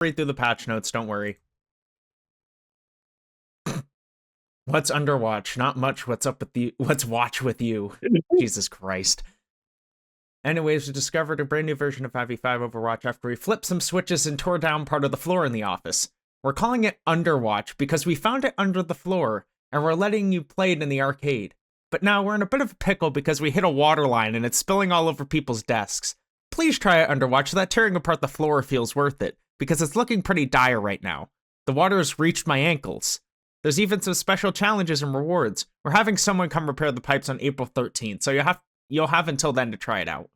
read through the patch notes, don't worry. What's Underwatch? Not much. What's up with you? What's watch with you? Jesus Christ. Anyways, we discovered a brand new version of 5v5 Overwatch after we flipped some switches and tore down part of the floor in the office. We're calling it Underwatch because we found it under the floor, and we're letting you play it in the arcade. But now we're in a bit of a pickle because we hit a water line and it's spilling all over people's desks. Please try it Underwatch so that tearing apart the floor feels worth it, because it's looking pretty dire right now. The water has reached my ankles. There's even some special challenges and rewards. We're having someone come repair the pipes on April 13th, so you'll have until then to try it out.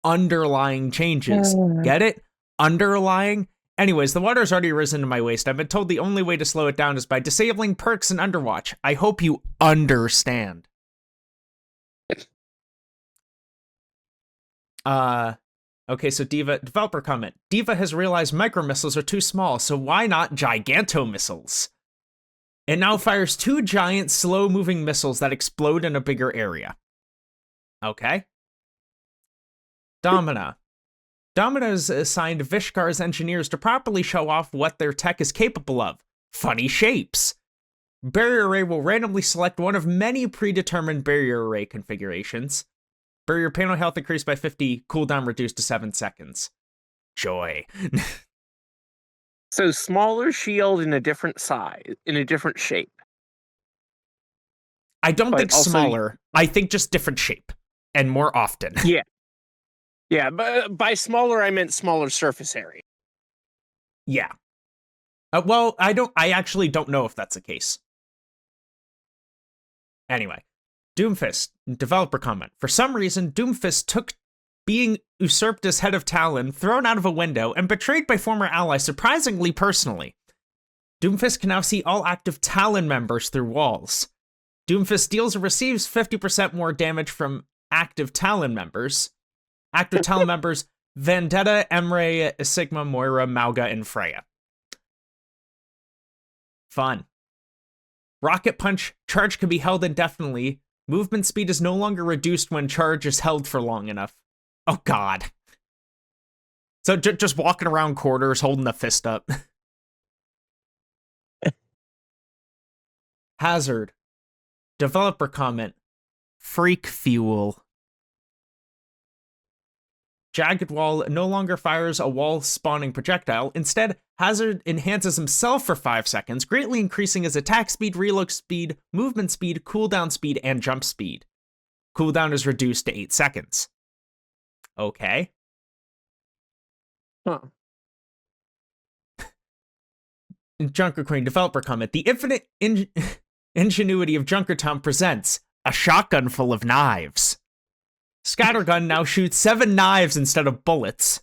Underlying changes. Get it? Underlying? Anyways, the water's already risen to my waist. I've been told the only way to slow it down is by disabling perks in Underwatch. I hope you understand. Okay, so Diva, developer comment. Diva has realized micro missiles are too small, so why not giganto missiles? It now fires 2 giant, slow-moving missiles that explode in a bigger area. Okay. Domina. Domino's assigned Vishkar's engineers to properly show off what their tech is capable of. Funny shapes. Barrier Array will randomly select one of many predetermined Barrier Array configurations. Barrier panel health increased by 50, cooldown reduced to 7 seconds. Joy. So smaller shield in a different size, in a different shape. I don't think also smaller. I think just different shape and more often. Yeah. Yeah, but by smaller, I meant smaller surface area. Yeah. Well, I actually don't know if that's the case. Anyway, Doomfist, developer comment. For some reason, Doomfist took being usurped as head of Talon, thrown out of a window, and betrayed by former allies surprisingly personally. Doomfist can now see all active Talon members through walls. Doomfist deals or receives 50% more damage from active Talon members. Active Talon members, Vendetta, Emre, Sigma, Moira, Mauga, and Freya. Fun. Rocket Punch, charge can be held indefinitely. Movement speed is no longer reduced when charge is held for long enough. Oh god. So just walking around corridors holding the fist up. Hazard. Developer comment. Freak fuel. Jagged Wall no longer fires a wall spawning projectile. Instead, Hazard enhances himself for 5 seconds, greatly increasing his attack speed, reload speed, movement speed, cooldown speed, and jump speed. Cooldown is reduced to 8 seconds. Okay. Huh. Junker Queen developer comment. The infinite ingenuity of Junkertown presents a shotgun full of knives. Scattergun now shoots 7 knives instead of bullets.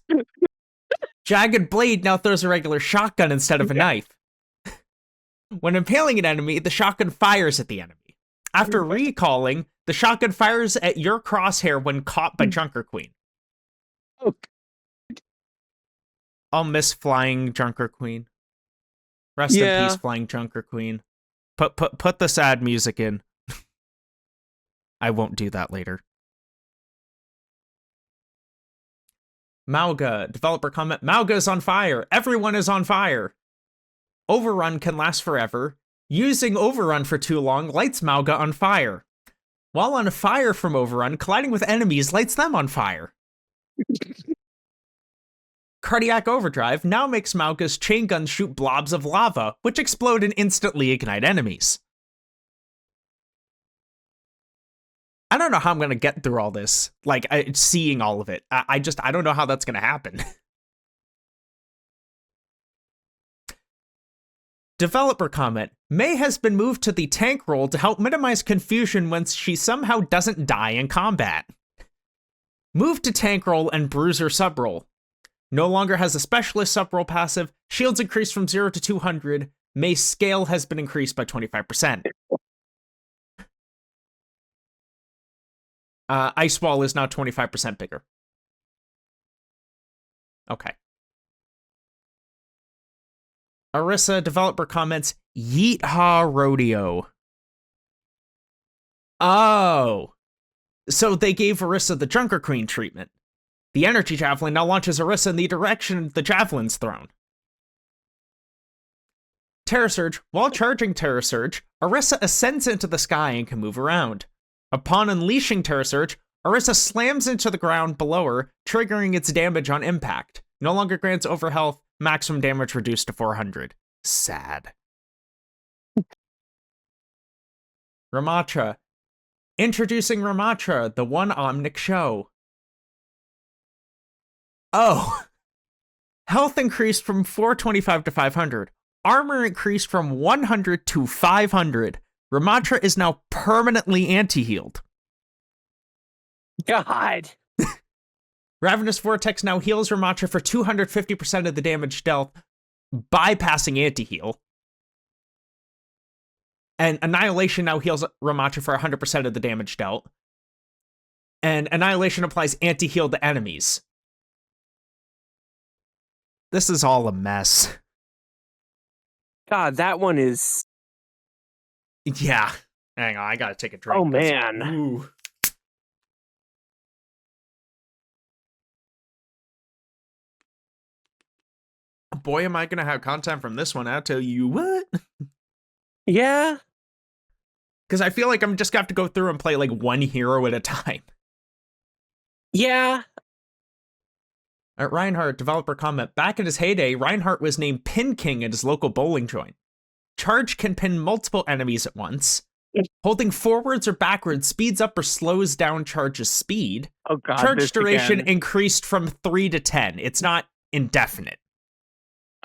Jagged Blade now throws a regular shotgun instead of a knife. When impaling an enemy, the shotgun fires at the enemy. After recalling, the shotgun fires at your crosshair when caught by Junker Queen. I'll miss flying Junker Queen. Rest in peace, flying Junker Queen. Put the sad music in. I won't do that later. Mauga, developer comment. Mauga is on fire. Everyone is on fire. Overrun can last forever. Using Overrun for too long lights Mauga on fire. While on fire from Overrun, colliding with enemies lights them on fire. Cardiac Overdrive now makes Mauga's chain guns shoot blobs of lava, which explode and instantly ignite enemies. I don't know how I'm going to get through all this, like, seeing all of it. I don't know how that's going to happen. Developer comment. May has been moved to the tank role to help minimize confusion when she somehow doesn't die in combat. Move to tank role and bruiser subrole. No longer has a specialist subrole passive. Shields increased from 0 to 200. May's scale has been increased by 25%. Ice Wall is now 25% bigger. Okay. Arissa, developer comments, Yeet-ha Rodeo. Oh. So they gave Arissa the Junker Queen treatment. The energy javelin now launches Orisa in the direction the javelin's thrown. Terra Surge. While charging Terra Surge, Orisa ascends into the sky and can move around. Upon unleashing Terra Surge, Orisa slams into the ground below her, triggering its damage on impact. No longer grants overhealth, maximum damage reduced to 400. Sad. Ramatra. Introducing Ramatra, the one Omnic show. Oh. Health increased from 425 to 500. Armor increased from 100 to 500. Ramatra is now permanently anti-healed. God. Ravenous Vortex now heals Ramatra for 250% of the damage dealt, bypassing anti-heal. And Annihilation now heals Ramatra for 100% of the damage dealt. And Annihilation applies anti-heal to enemies. This is all a mess. God, that one is... Yeah. Hang on, I gotta take a drink. Oh, man. Ooh. Boy, am I gonna have content from this one, I'll tell you what. Yeah. Because I feel like I'm just gonna have to go through and play like one hero at a time. Yeah. Reinhardt, developer comment. Back in his heyday, Reinhardt was named Pin King at his local bowling joint. Charge can pin multiple enemies at once. Holding forwards or backwards speeds up or slows down Charge's speed. Oh, God. Charge duration increased from 3 to 10. It's not indefinite.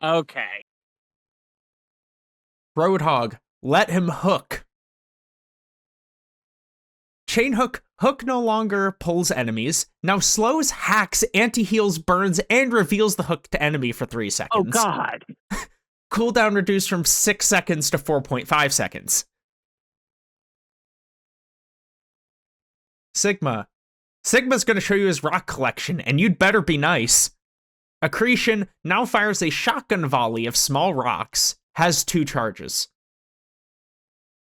Okay. Roadhog, let him hook. Chain hook. Hook no longer pulls enemies. Now slows, hacks, anti-heals, burns, and reveals the hook to enemy for 3 seconds. Oh, God. Cooldown reduced from 6 seconds to 4.5 seconds. Sigma. Sigma's gonna show you his rock collection, and you'd better be nice. Accretion now fires a shotgun volley of small rocks. Has 2 charges.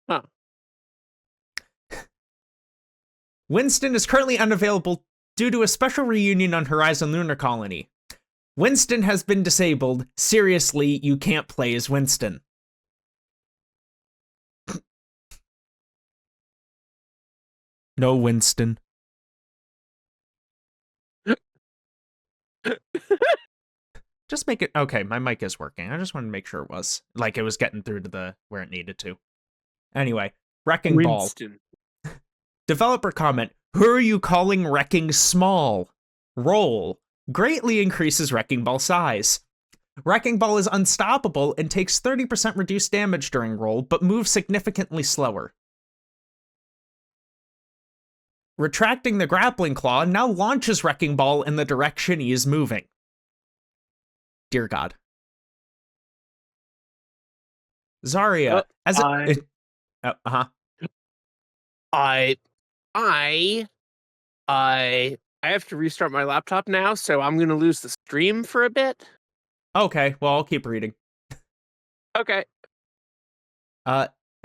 Huh. Winston is currently unavailable due to a special reunion on Horizon Lunar Colony. Winston has been disabled. Seriously, you can't play as Winston. No Winston. Just make it... Okay, my mic is working. I just wanted to make sure it was. Like, it was getting through to the where it needed to. Anyway, Wrecking Winston. Ball. Developer comment. Who are you calling Wrecking Small? Roll. Greatly increases Wrecking Ball size. Wrecking Ball is unstoppable and takes 30% reduced damage during roll, but moves significantly slower. Retracting the grappling claw now launches Wrecking Ball in the direction he is moving. Dear God. Zarya, as a... I have to restart my laptop now, so I'm going to lose the stream for a bit. Okay, well, I'll keep reading. Okay.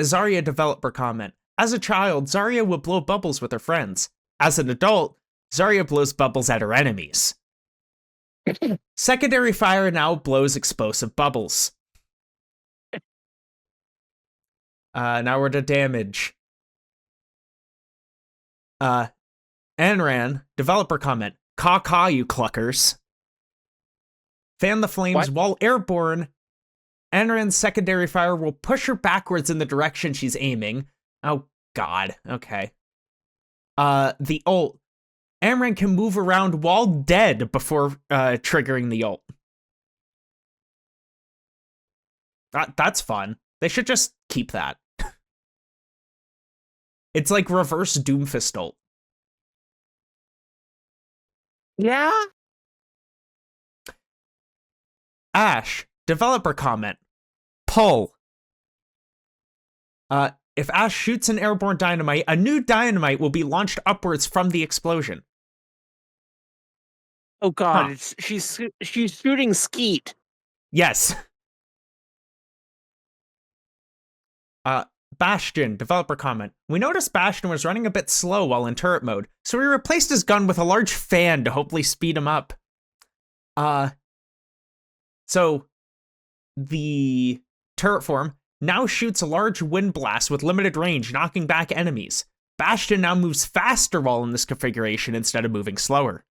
Zarya developer comment. As a child, Zarya would blow bubbles with her friends. As an adult, Zarya blows bubbles at her enemies. Secondary fire now blows explosive bubbles. Now we're to damage. Anran, developer comment. Caw, you cluckers. Fan the flames while airborne. Anran's secondary fire will push her backwards in the direction she's aiming. Oh, God. Okay. The ult. Amran can move around while dead before triggering the ult. That's fun. They should just keep that. It's like reverse Doomfist ult. Yeah? Ash, developer comment. Pull. If Ash shoots an airborne dynamite, a new dynamite will be launched upwards from the explosion. Oh, God. She's shooting Skeet. Yes. Bastion, developer comment. We noticed Bastion was running a bit slow while in turret mode, so we replaced his gun with a large fan to hopefully speed him up. So the turret form now shoots a large wind blast with limited range, knocking back enemies. Bastion now moves faster while in this configuration instead of moving slower.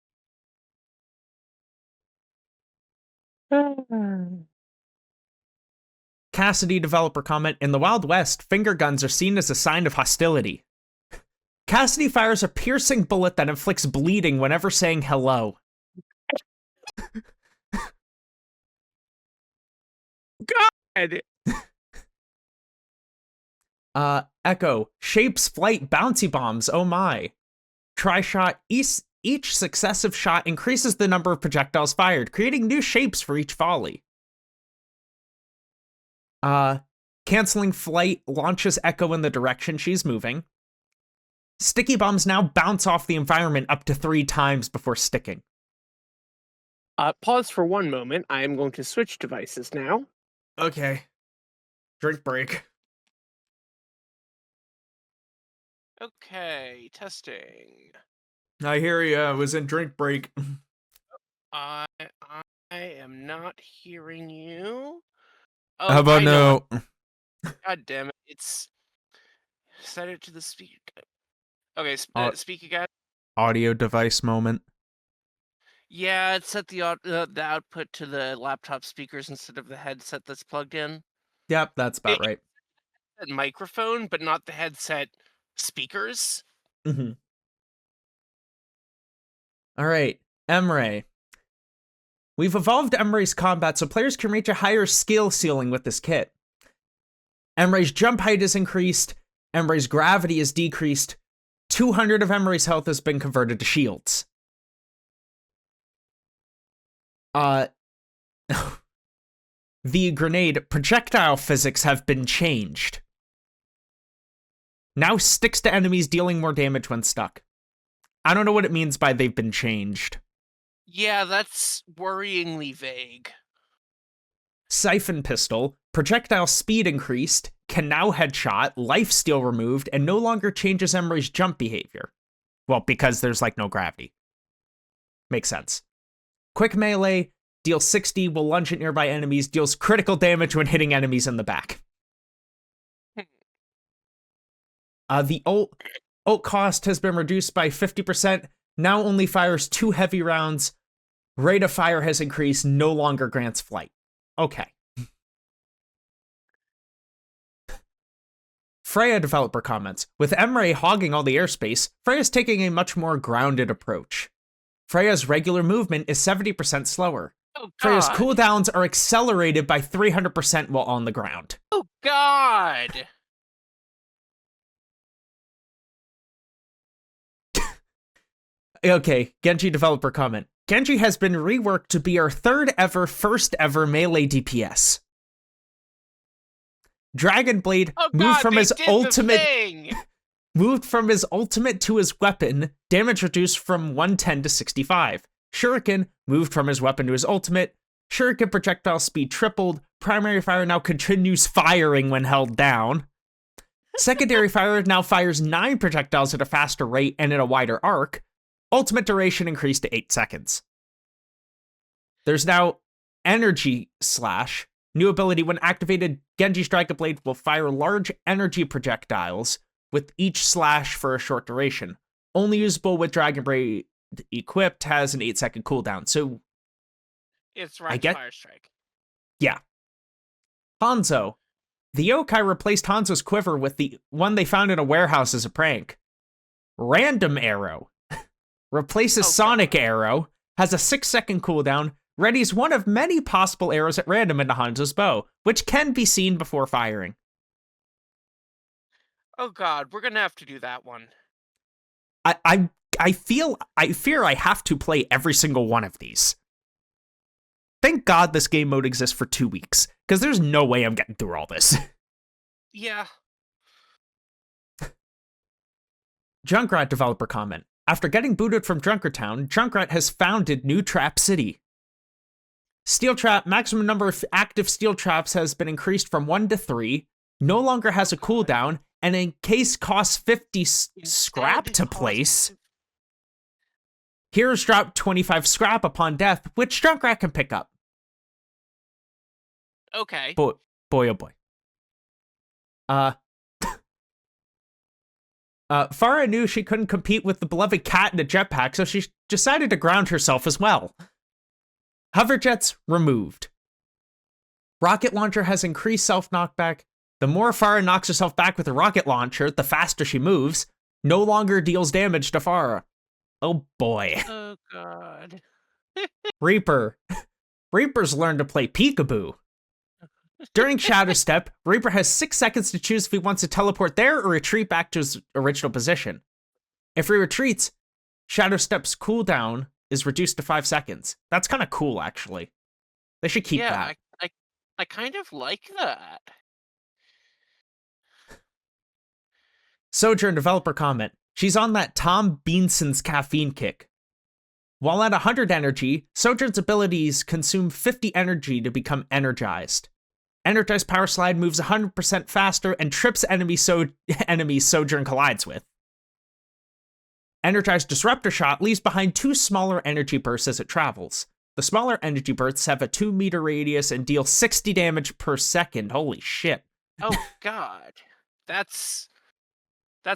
Cassidy developer comment, in the Wild West, finger guns are seen as a sign of hostility. Cassidy fires a piercing bullet that inflicts bleeding whenever saying hello. God! Echo, shapes flight bouncy bombs, oh my. Tri-shot, each successive shot increases the number of projectiles fired, creating new shapes for each volley. Canceling flight launches Echo in the direction she's moving. Sticky bombs now bounce off the environment up to 3 times before sticking. Pause for one moment. I am going to switch devices now. Okay. Drink break. Okay, testing. I hear you. I was in drink break. I am not hearing you. Oh, How about no? God damn it! It's set it to the speaker. Okay, speak again. Audio device moment. Yeah, it set the output to the laptop speakers instead of the headset that's plugged in. Yep, that's about right. Microphone, but not the headset speakers. Mm-hmm. All right, Emre. We've evolved Emre's combat so players can reach a higher skill ceiling with this kit. Emre's jump height is increased. Emre's gravity is decreased. 200 of Emre's health has been converted to shields. The grenade projectile physics have been changed. Now sticks to enemies, dealing more damage when stuck. I don't know what it means by they've been changed. Yeah, that's worryingly vague. Siphon pistol, projectile speed increased, can now headshot, lifesteal removed, and no longer changes Emre's jump behavior. Well, because there's like no gravity. Makes sense. Quick melee, deals 60, will lunge at nearby enemies, deals critical damage when hitting enemies in the back. The ult cost has been reduced by 50%, now only fires 2 heavy rounds. Rate of fire has increased, no longer grants flight. Okay. Freya developer comments, with Emre hogging all the airspace, Freya's taking a much more grounded approach. Freya's regular movement is 70% slower. Oh, Freya's cooldowns are accelerated by 300% while on the ground. Oh, God! Okay, Genji developer comment. Genji has been reworked to be our first ever melee DPS. Dragonblade moved from his ultimate to his weapon, damage reduced from 110 to 65. Shuriken moved from his weapon to his ultimate. Shuriken projectile speed tripled. Primary fire now continues firing when held down. Secondary fire now fires 9 projectiles at a faster rate and in a wider arc. Ultimate duration increased to 8 seconds. There's now Energy Slash. New ability, when activated, Genji's Dragonblade will fire large energy projectiles with each slash for a short duration. Only usable with Dragonblade equipped, has an 8-second cooldown. So it's right. Fire strike. Yeah. Hanzo. The yokai replaced Hanzo's quiver with the one they found in a warehouse as a prank. Random Arrow replaces Sonic Arrow, has a 6-second cooldown, readies one of many possible arrows at random into Hanzo's bow, which can be seen before firing. Oh God, we're gonna have to do that one. I fear I have to play every single one of these. Thank God this game mode exists for 2 weeks, because there's no way I'm getting through all this. Yeah. Junkrat developer comment. After getting booted from Junkertown, Junkrat has founded New Trap City. Steel Trap, maximum number of active steel traps has been increased from 1 to 3. No longer has a Oh god. cooldown, and in case costs 50 scrap Instead to cost place, heroes drop 25 scrap upon death, which Junkrat can pick up. Okay. Boy, boy, oh boy. Farah knew she couldn't compete with the beloved cat in a jetpack, so she decided to ground herself as well. Hoverjets removed. Rocket launcher has increased self-knockback. The more Farah knocks herself back with a rocket launcher, the faster she moves. No longer deals damage to Farah. Oh boy. Oh god. Reaper. Reaper's learned to play peekaboo. During Shadow Step, Reaper has 6 seconds to choose if he wants to teleport there or retreat back to his original position. If he retreats, Shadow Step's cooldown is reduced to 5 seconds. That's kind of cool, actually. They should keep that. I kind of like that. Sojourn developer comment. She's on that Tom Beanson's caffeine kick. While at 100 energy, Sojourn's abilities consume 50 energy to become energized. Energized Power Slide moves 100% faster and trips enemies Sojourn collides with. Energized Disruptor Shot leaves behind 2 smaller energy bursts as it travels. The smaller energy bursts have a 2-meter radius and deal 60 damage per second. Holy shit. Oh god. That's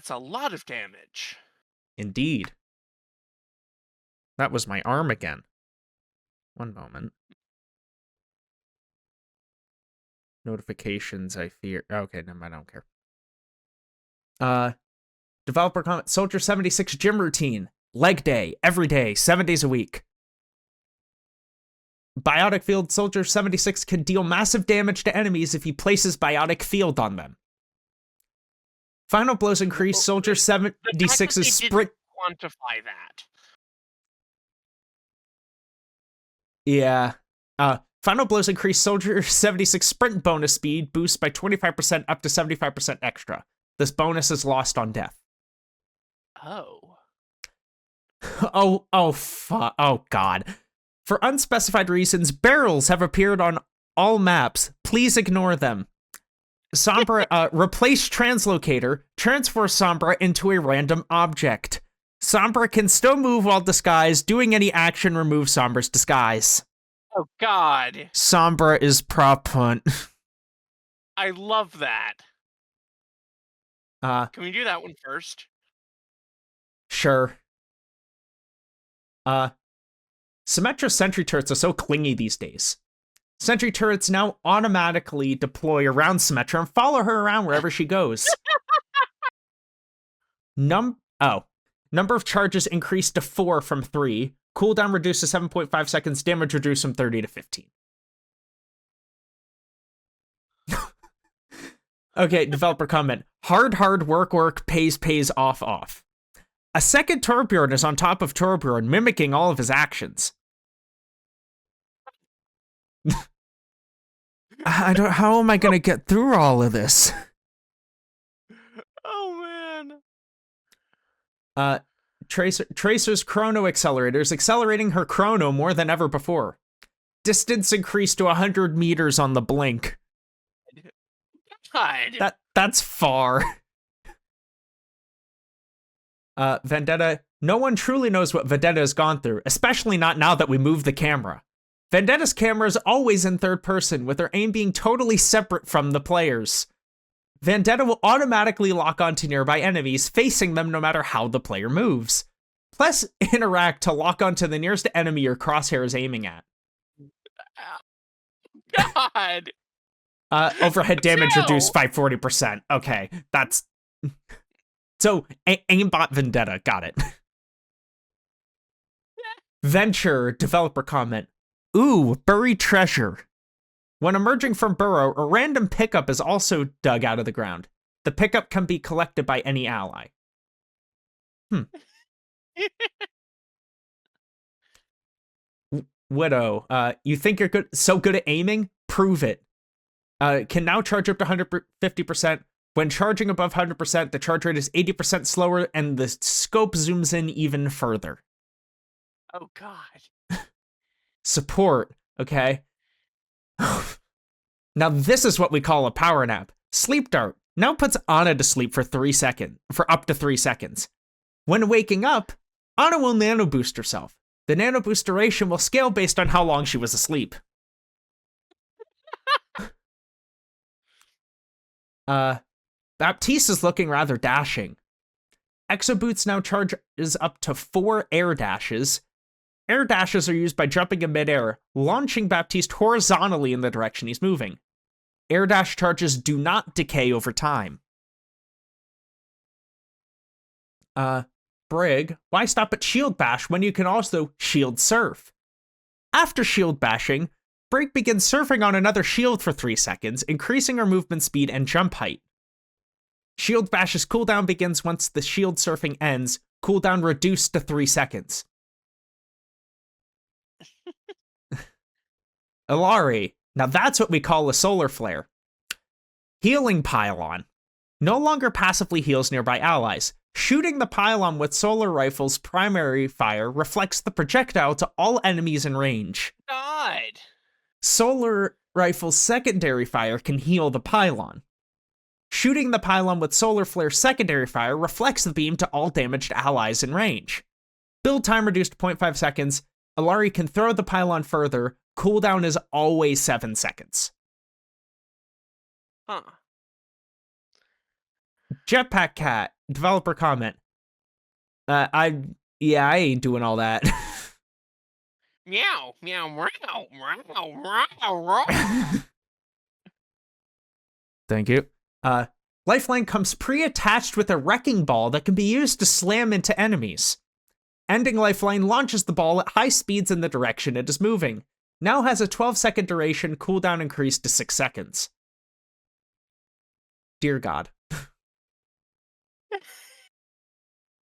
a lot of damage. Indeed. That was my arm again. One moment. Notifications, I fear. Okay, never mind, I don't care. Developer comment, Soldier 76 gym routine. Leg day, every day, 7 days a week. Biotic Field, Soldier 76 can deal massive damage to enemies if he places Biotic Field on them. Final blows increase, Soldier 76's sprint. Quantify that. Yeah. Final blows increase Soldier 76 sprint bonus speed boost by 25% up to 75% extra. This bonus is lost on death. Oh. Oh god. For unspecified reasons, barrels have appeared on all maps. Please ignore them. Sombra, replace Translocator, transfer Sombra into a random object. Sombra can still move while disguised. Doing any action removes Sombra's disguise. Oh god. Sombra is prop hunt. I love that. Can we do that one first? Sure. Symmetra sentry turrets are so clingy these days. Sentry turrets now automatically deploy around Symmetra and follow her around wherever she goes. Number of charges increased to 4 from 3. Cooldown reduced to 7.5 seconds. Damage reduced from 30 to 15. Okay, developer comment. Hard work, pays, off. A second Torbjorn is on top of Torbjorn, mimicking all of his actions. How am I gonna get through all of this? Oh man. Tracer's chrono accelerators, accelerating her chrono more than ever before. Distance increased to 100 meters on the blink. God. That's far. Vendetta. No one truly knows what Vendetta has gone through, especially not now that we moved the camera. Vendetta's camera is always in third person, with her aim being totally separate from the players. Vendetta will automatically lock onto nearby enemies, facing them no matter how the player moves. Plus, interact to lock onto the nearest enemy your crosshair is aiming at. God. Overhead damage reduced by 40%. Okay, that's... So, aimbot Vendetta, got it. Venture, developer comment. Ooh, buried treasure. When emerging from burrow, a random pickup is also dug out of the ground. The pickup can be collected by any ally. Widow, you think you're so good at aiming? Prove it. Can now charge up to 150%. When charging above 100%, the charge rate is 80% slower, and the scope zooms in even further. Oh god. Support, okay? Now this is what we call a power nap. Sleep Dart now puts Ana to sleep for up to 3 seconds. When waking up, Ana will nano boost herself. The nano boost duration will scale based on how long she was asleep. Baptiste is looking rather dashing. Exo Boots now charges up to 4 air dashes. Air dashes are used by jumping in midair, launching Baptiste horizontally in the direction he's moving. Air dash charges do not decay over time. Brig, why stop at Shield Bash when you can also Shield Surf? After Shield Bashing, Brig begins surfing on another shield for 3 seconds, increasing her movement speed and jump height. Shield Bash's cooldown begins once the shield surfing ends, cooldown reduced to 3 seconds. Ilari, now that's what we call a solar flare. Healing Pylon. No longer passively heals nearby allies. Shooting the pylon with solar rifle's primary fire reflects the projectile to all enemies in range. God. Solar rifle's secondary fire can heal the pylon. Shooting the pylon with solar flare's secondary fire reflects the beam to all damaged allies in range. Build time reduced to 0.5 seconds. Ilari can throw the pylon further. Cooldown is always 7 seconds. Huh. Jetpack Cat, developer comment. I ain't doing all that. Meow, meow, meow, meow, meow, meow. Thank you. Lifeline comes pre-attached with a wrecking ball that can be used to slam into enemies. Ending Lifeline launches the ball at high speeds in the direction it is moving. Now has a 12-second duration, cooldown increased to 6 seconds. Dear God.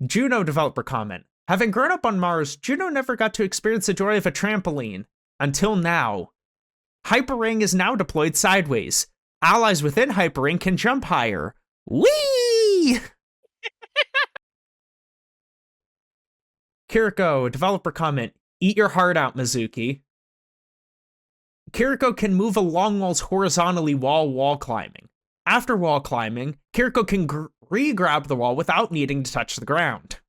Juno developer comment. Having grown up on Mars, Juno never got to experience the joy of a trampoline. Until now. Hyperring is now deployed sideways. Allies within Hyperring can jump higher. Whee! Kiriko, developer comment. Eat your heart out, Mizuki. Kiriko can move along walls horizontally while wall climbing. After wall climbing, Kiriko can re-grab the wall without needing to touch the ground.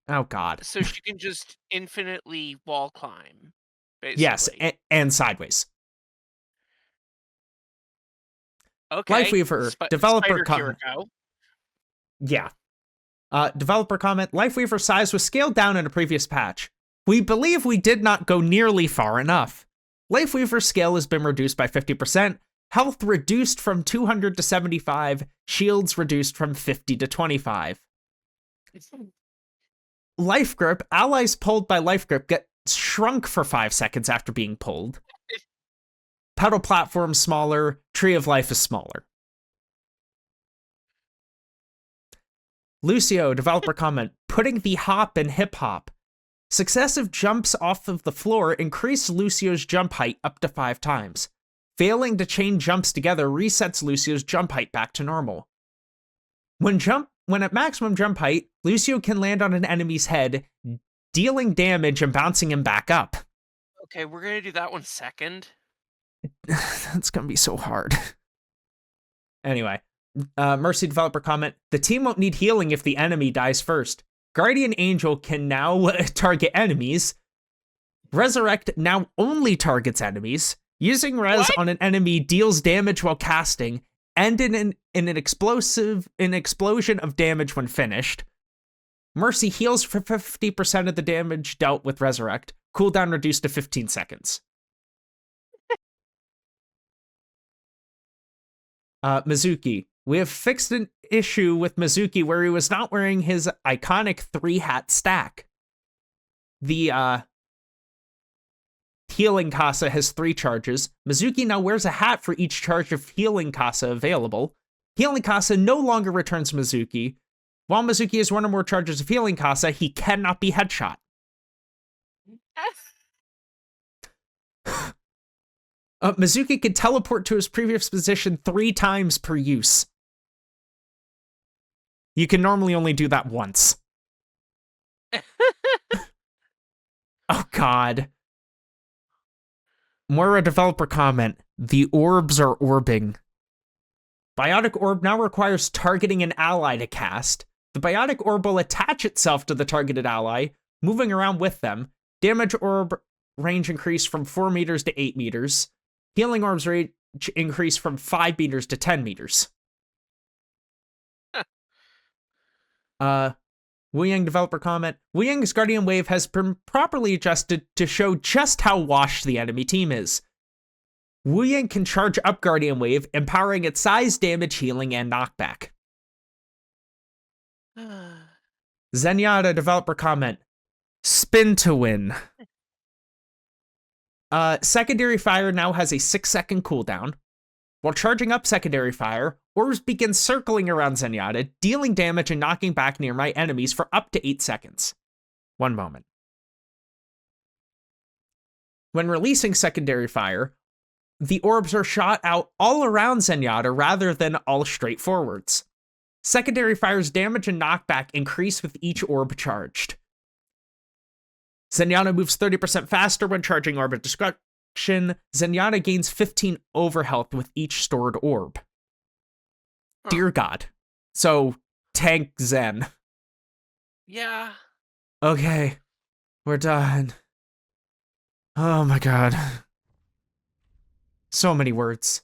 Oh, God. So she can just infinitely wall climb, basically. Yes, and sideways. Okay. Lifeweaver, developer comment. Yeah. Developer comment, Lifeweaver size was scaled down in a previous patch. We believe we did not go nearly far enough. Lifeweaver's scale has been reduced by 50%, health reduced from 200 to 75, shields reduced from 50 to 25. Life Grip, allies pulled by Life Grip get shrunk for 5 seconds after being pulled. Pedal platform smaller, Tree of Life is smaller. Lucio, developer comment, putting the hop in hip hop. Successive jumps off of the floor increase Lucio's jump height up to 5 times. Failing to chain jumps together resets Lucio's jump height back to normal. When at maximum jump height, Lucio can land on an enemy's head, dealing damage and bouncing him back up. Okay, we're gonna do that one second. That's gonna be so hard. Anyway, Mercy developer comment, the team won't need healing if the enemy dies first. Guardian Angel can now target enemies. Resurrect now only targets enemies. Using Res on an enemy deals damage while casting, and in an explosion of damage when finished. Mercy heals for 50% of the damage dealt with Resurrect. Cooldown reduced to 15 seconds. Mizuki. We have fixed an issue with Mizuki where he was not wearing his iconic 3-hat stack. The Healing Casa has 3 charges. Mizuki now wears a hat for each charge of Healing Casa available. Healing Casa no longer returns Mizuki. While Mizuki has 1 or more charges of Healing Casa, he cannot be headshot. Mizuki can teleport to his previous position 3 times per use. You can normally only do that once. Oh, God. Moira developer comment. The orbs are orbing. Biotic Orb now requires targeting an ally to cast. The Biotic Orb will attach itself to the targeted ally, moving around with them. Damage Orb range increase from 4 meters to 8 meters. Healing Orb's range increase from 5 meters to 10 meters. Wu Yang developer comment, Wu Yang's Guardian Wave has been properly adjusted to show just how washed the enemy team is. Wu Yang can charge up Guardian Wave, empowering its size, damage, healing, and knockback. Zenyatta developer comment, spin to win. Secondary Fire now has a 6-second cooldown. While charging up Secondary Fire, orbs begin circling around Zenyatta, dealing damage and knocking back nearby enemies for up to 8 seconds. One moment. When releasing Secondary Fire, the orbs are shot out all around Zenyatta rather than all straight forwards. Secondary Fire's damage and knockback increase with each orb charged. Zenyatta moves 30% faster when charging Orb of Destruction. Zenyatta gains 15 overhealth with each stored orb. Dear God. So, tank Zen. Yeah. Okay. We're done. Oh my God. So many words.